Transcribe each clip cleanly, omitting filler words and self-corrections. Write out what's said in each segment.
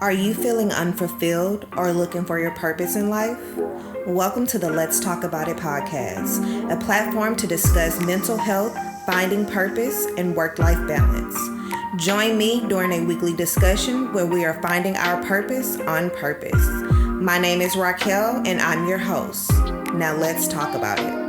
Are you feeling unfulfilled or looking for your purpose in life? Welcome to the Let's Talk About It podcast, a platform to discuss mental health, finding purpose, and work-life balance. Join me during a weekly discussion where we are finding our purpose on purpose. My name is Raquel, and I'm your host. Now let's talk about it.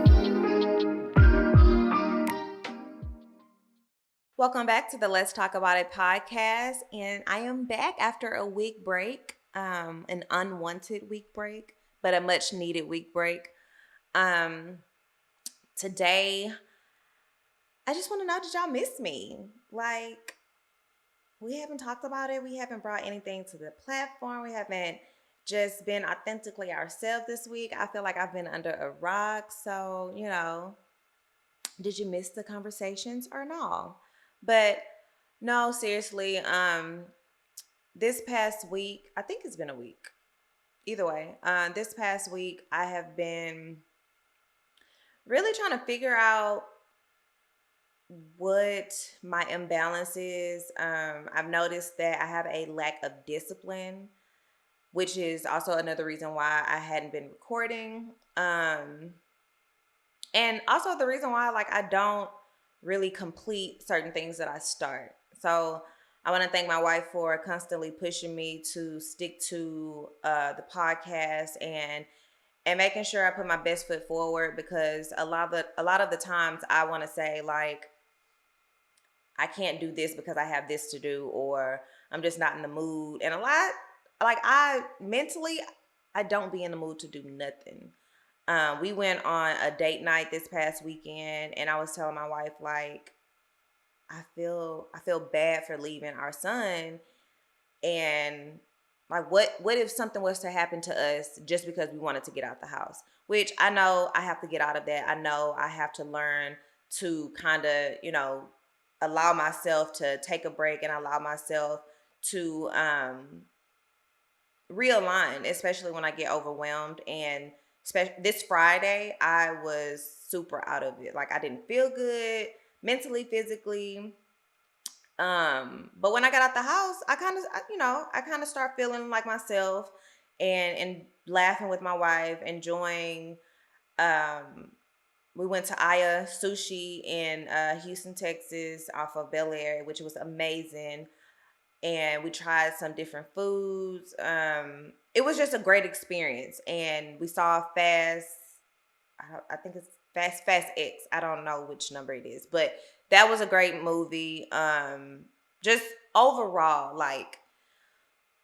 Welcome back to the Let's Talk About It podcast, and I am back after a week break, an unwanted week break, but a much needed week break. Today, I just want to know, did y'all miss me? Like, we haven't talked about it. We haven't brought anything to the platform. We haven't just been authentically ourselves this week. I feel like I've been under a rock. So, did you miss the conversations or no? But no, seriously, this past week, I think it's been a week. Either way, this past week, I have been really trying to figure out what my imbalance is. I've noticed that I have a lack of discipline, which is also another reason why I hadn't been recording. And also the reason why, I don't really complete certain things that I start. So I want to thank my wife for constantly pushing me to stick to the podcast and making sure I put my best foot forward, because a lot of the times I want to say, I can't do this because I have this to do, or I'm just not in the mood. And I don't be in the mood to do nothing. We went on a date night this past weekend, and I was telling my wife, I feel bad for leaving our son, and what if something was to happen to us just because we wanted to get out the house? Which I know I have to get out of that. I know I have to learn to kind of, allow myself to take a break and allow myself to realign, especially when I get overwhelmed. And this Friday, I was super out of it. I didn't feel good mentally, physically. But when I got out the house, I kind of start feeling like myself and laughing with my wife, enjoying. We went to Aya Sushi in Houston, Texas, off of Bel Air, which was amazing. And we tried some different foods. It was just a great experience. And we saw I think it's Fast X. I don't know which number it is, but that was a great movie. Just overall,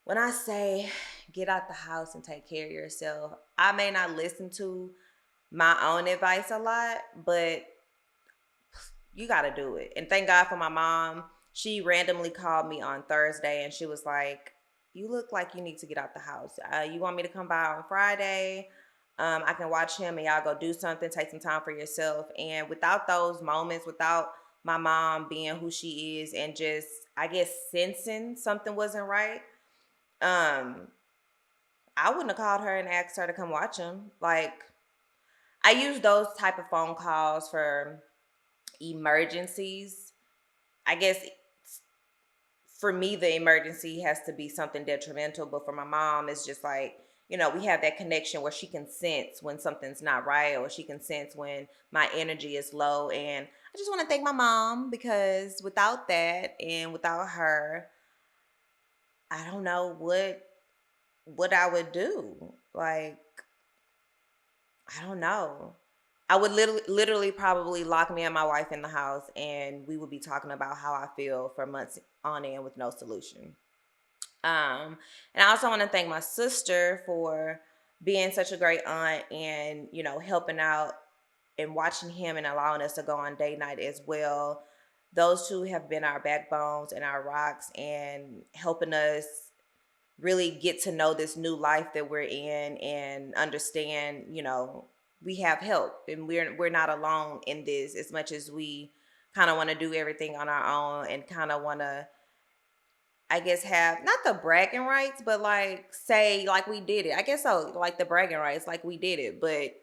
when I say get out the house and take care of yourself, I may not listen to my own advice a lot, but you got to do it. And thank God for my mom. She randomly called me on Thursday, and she was like, you look like you need to get out the house. You want me to come by on Friday? I can watch him and y'all go do something, take some time for yourself. And without those moments, without my mom being who she is and just, I guess, sensing something wasn't right, I wouldn't have called her and asked her to come watch him. I use those type of phone calls for emergencies. I guess for me, the emergency has to be something detrimental, but for my mom, it's just we have that connection where she can sense when something's not right, or she can sense when my energy is low. And I just want to thank my mom, because without that and without her, I don't know what I would do. I don't know. I would literally probably lock me and my wife in the house, and we would be talking about how I feel for months on end with no solution. And I also want to thank my sister for being such a great aunt and, helping out and watching him and allowing us to go on date night as well. Those two have been our backbones and our rocks, and helping us really get to know this new life that we're in and understand, we have help, and we're not alone in this, as much as we kind of want to do everything on our own and kind of want to, I guess, have not the bragging rights, but say we did it. I guess so, the bragging rights, we did it. But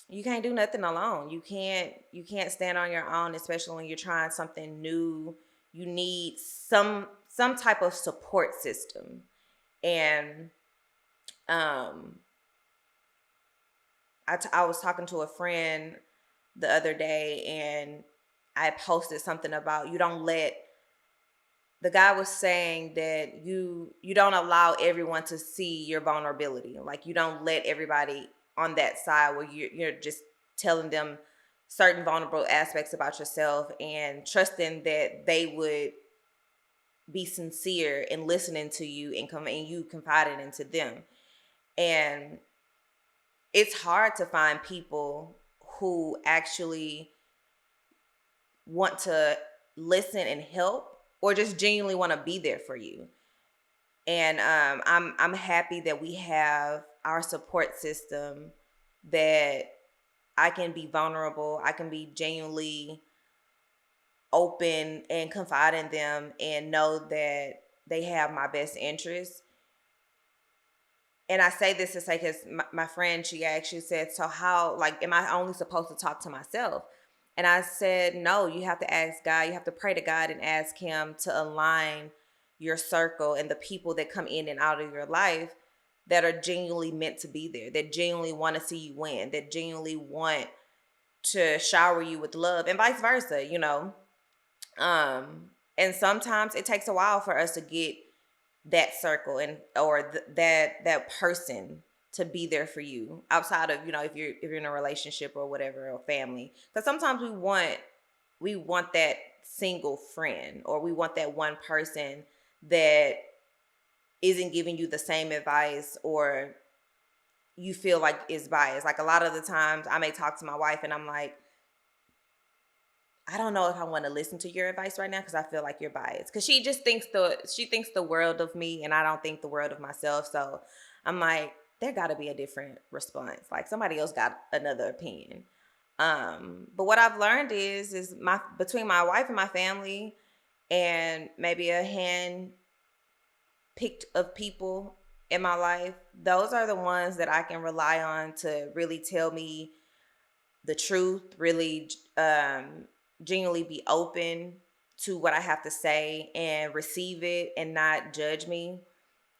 you can't do nothing alone. You can't stand on your own, especially when you're trying something new. You need some type of support system. And um, I was talking to a friend the other day, and I posted something about you don't let the guy was saying that you don't allow everyone to see your vulnerability. Like you don't let everybody on that side where you're just telling them certain vulnerable aspects about yourself and trusting that they would be sincere in listening to you and come and you confiding into them. And it's hard to find people who actually want to listen and help or just genuinely want to be there for you. And I'm happy that we have our support system, that I can be vulnerable, I can be genuinely open and confide in them and know that they have my best interest. And I say this to say, because my friend, she actually said, so how, like, am I only supposed to talk to myself? And I said, no, you have to ask God. You have to pray to God and ask him to align your circle and the people that come in and out of your life that are genuinely meant to be there, that genuinely want to see you win, that genuinely want to shower you with love, and vice versa, you know. And sometimes it takes a while for us to get that circle and or that person to be there for you outside of, you know, if you're in a relationship or whatever, or family. Because sometimes we want that single friend, or we want that one person that isn't giving you the same advice, or you feel like is biased. Like a lot of the times I may talk to my wife and I'm like, I don't know if I want to listen to your advice right now because I feel like you're biased. Because she thinks the world of me, and I don't think the world of myself. So I'm like, there got to be a different response. Like somebody else got another opinion. But what I've learned is my between my wife and my family, and maybe a hand picked of people in my life, those are the ones that I can rely on to really tell me the truth, really genuinely be open to what I have to say and receive it and not judge me.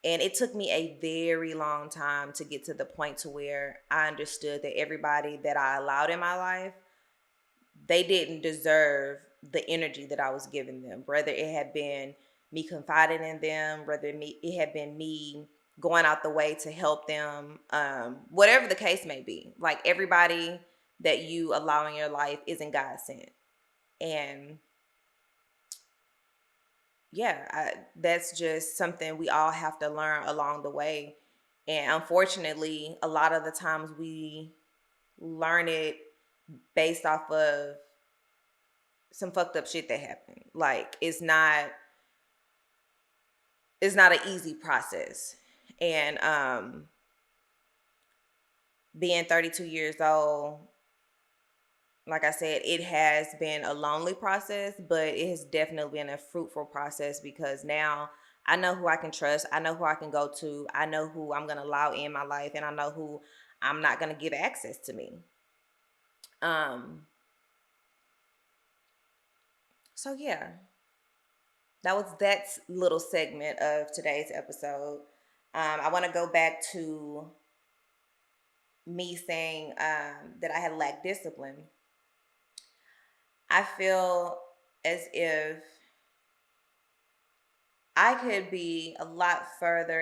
And it took me a very long time to get to the point to where I understood that everybody that I allowed in my life, they didn't deserve the energy that I was giving them. Whether it had been me confiding in them, it had been me going out the way to help them, whatever the case may be. Like everybody that you allow in your life isn't God sent. And yeah, that's just something we all have to learn along the way. And unfortunately, a lot of the times we learn it based off of some fucked up shit that happened. Like it's not an easy process. And being 32 years old, like I said, it has been a lonely process, but it has definitely been a fruitful process because now I know who I can trust. I know who I can go to. I know who I'm going to allow in my life, and I know who I'm not going to give access to me. So yeah, that was that little segment of today's episode. I want to go back to me saying that I had lacked discipline. I feel as if I could be a lot further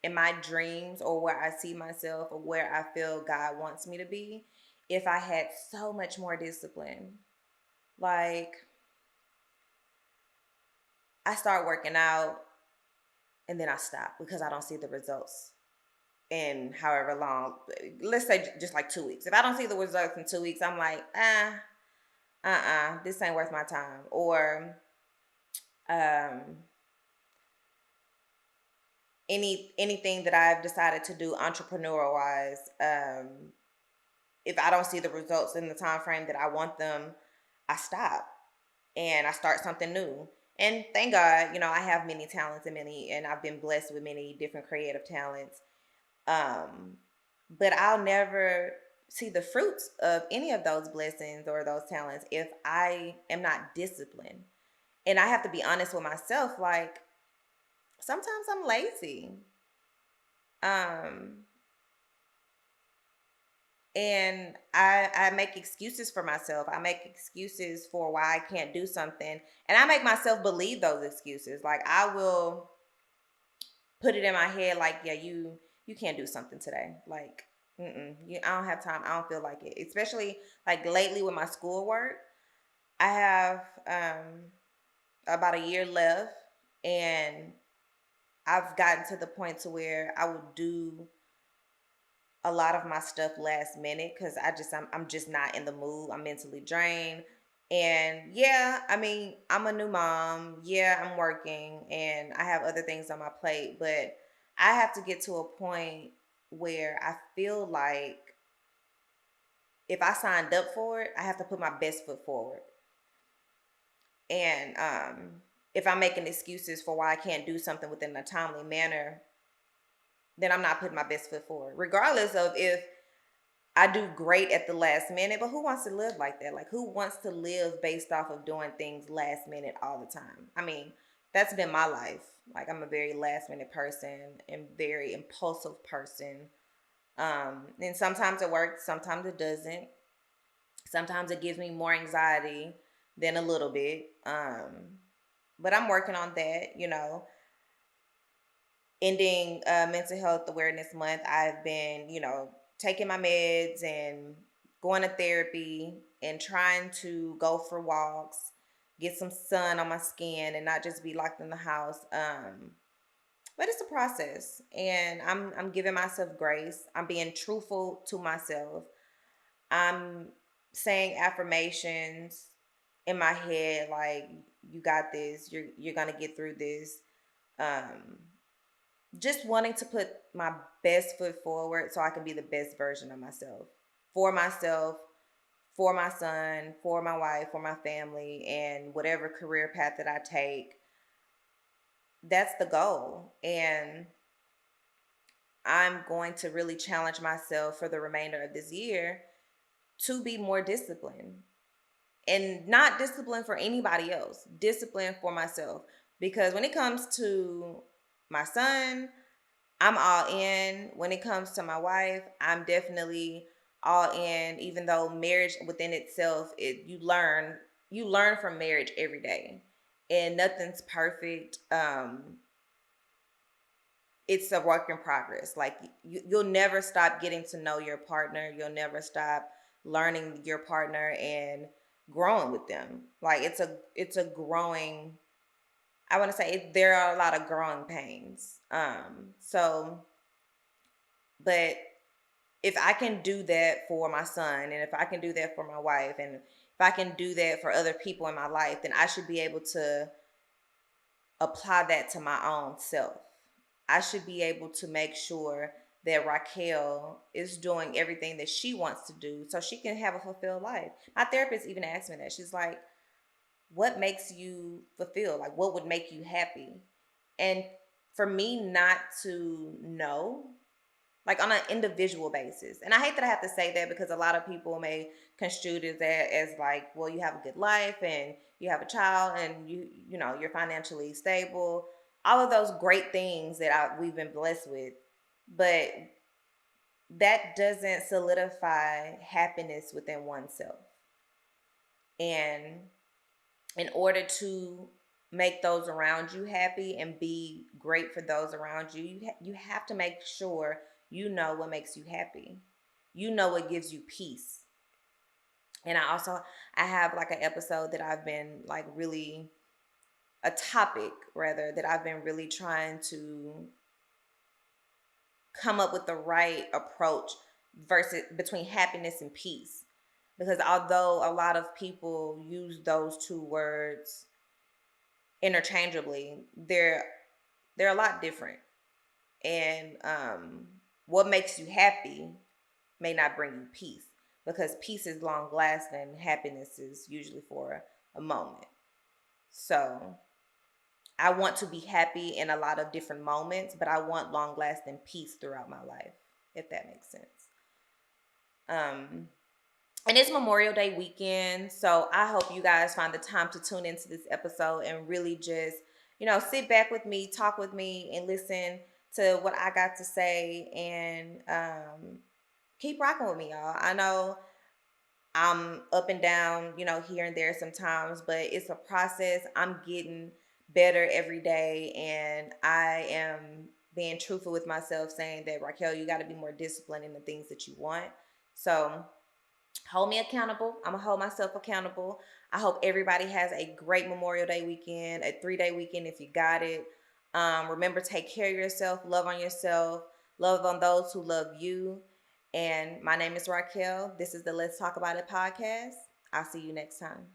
in my dreams, or where I see myself, or where I feel God wants me to be, if I had so much more discipline. Like I start working out and then I stop because I don't see the results in however long. Let's say just like 2 weeks. If I don't see the results in 2 weeks, I'm like, this ain't worth my time. Or um anything that I've decided to do entrepreneur wise, if I don't see the results in the time frame that I want them, I stop and I start something new. And thank God, I have many talents and I've been blessed with many different creative talents. Um, but I'll never see the fruits of any of those blessings or those talents if I am not disciplined. And I have to be honest with myself, like sometimes I'm lazy. Um, and I make excuses for myself. I make excuses for why I can't do something, and I make myself believe those excuses. Like I will put it in my head, like, yeah, you can't do something today. Like, I don't have time. I don't feel like it. Especially like lately with my schoolwork, I have about a year left, and I've gotten to the point to where I would do a lot of my stuff last minute because I'm just not in the mood. I'm mentally drained. And yeah, I mean, I'm a new mom. Yeah, I'm working and I have other things on my plate, but I have to get to a point where I feel like if I signed up for it, I have to put my best foot forward. And if I'm making excuses for why I can't do something within a timely manner, then I'm not putting my best foot forward, regardless of if I do great at the last minute. But who wants to live like that? Like, who wants to live based off of doing things last minute all the time? I mean, that's been my life. Like, I'm a very last minute person and very impulsive person. And sometimes it works, sometimes it doesn't. Sometimes it gives me more anxiety than a little bit. But I'm working on that, ending Mental Health Awareness Month. I've been, taking my meds and going to therapy and trying to go for walks, get some sun on my skin, and not just be locked in the house. But it's a process, and I'm giving myself grace. I'm being truthful to myself. I'm saying affirmations in my head, like, you got this. You're gonna get through this. Um, just wanting to put my best foot forward so I can be the best version of myself, for my son, for my wife, for my family, and whatever career path that I take. That's the goal. And I'm going to really challenge myself for the remainder of this year to be more disciplined, and not disciplined for anybody else, disciplined for myself. Because when it comes to my son, I'm all in. When it comes to my wife, I'm definitely all in. Even though marriage within itself, you learn from marriage every day, and nothing's perfect. It's a work in progress. Like, you'll never stop getting to know your partner. You'll never stop learning your partner and growing with them. Like, it's a growing. I want to say there are a lot of growing pains. But if I can do that for my son, and if I can do that for my wife, and if I can do that for other people in my life, then I should be able to apply that to my own self. I should be able to make sure that Raquel is doing everything that she wants to do so she can have a fulfilled life. My therapist even asked me that. She's like, what makes you fulfilled? Like, what would make you happy? And for me not to know, like, on an individual basis. And I hate that I have to say that, because a lot of people may construe it as like, well, you have a good life and you have a child and you're financially stable, all of those great things that we've been blessed with, but that doesn't solidify happiness within oneself. And in order to make those around you happy and be great for those around you, you have to make sure you know what makes you happy. You know what gives you peace. And I have like an episode that I've been like really, a topic rather, that I've been really trying to come up with the right approach versus between happiness and peace. Because although a lot of people use those two words interchangeably, they're a lot different. And what makes you happy may not bring you peace, because peace is long lasting. Happiness is usually for a moment. So I want to be happy in a lot of different moments, but I want long lasting peace throughout my life, if that makes sense. And it's Memorial Day weekend, so I hope you guys find the time to tune into this episode and really just, sit back with me, talk with me, and listen to what I got to say, and keep rocking with me, y'all. I know I'm up and down, here and there sometimes, but it's a process. I'm getting better every day, and I am being truthful with myself, saying that, Raquel, you got to be more disciplined in the things that you want. So hold me accountable. I'm gonna hold myself accountable. I hope everybody has a great Memorial Day weekend, a 3-day weekend if you got it. Remember, take care of yourself, love on those who love you. And my name is Raquel. This is the Let's Talk About It podcast. I'll see you next time.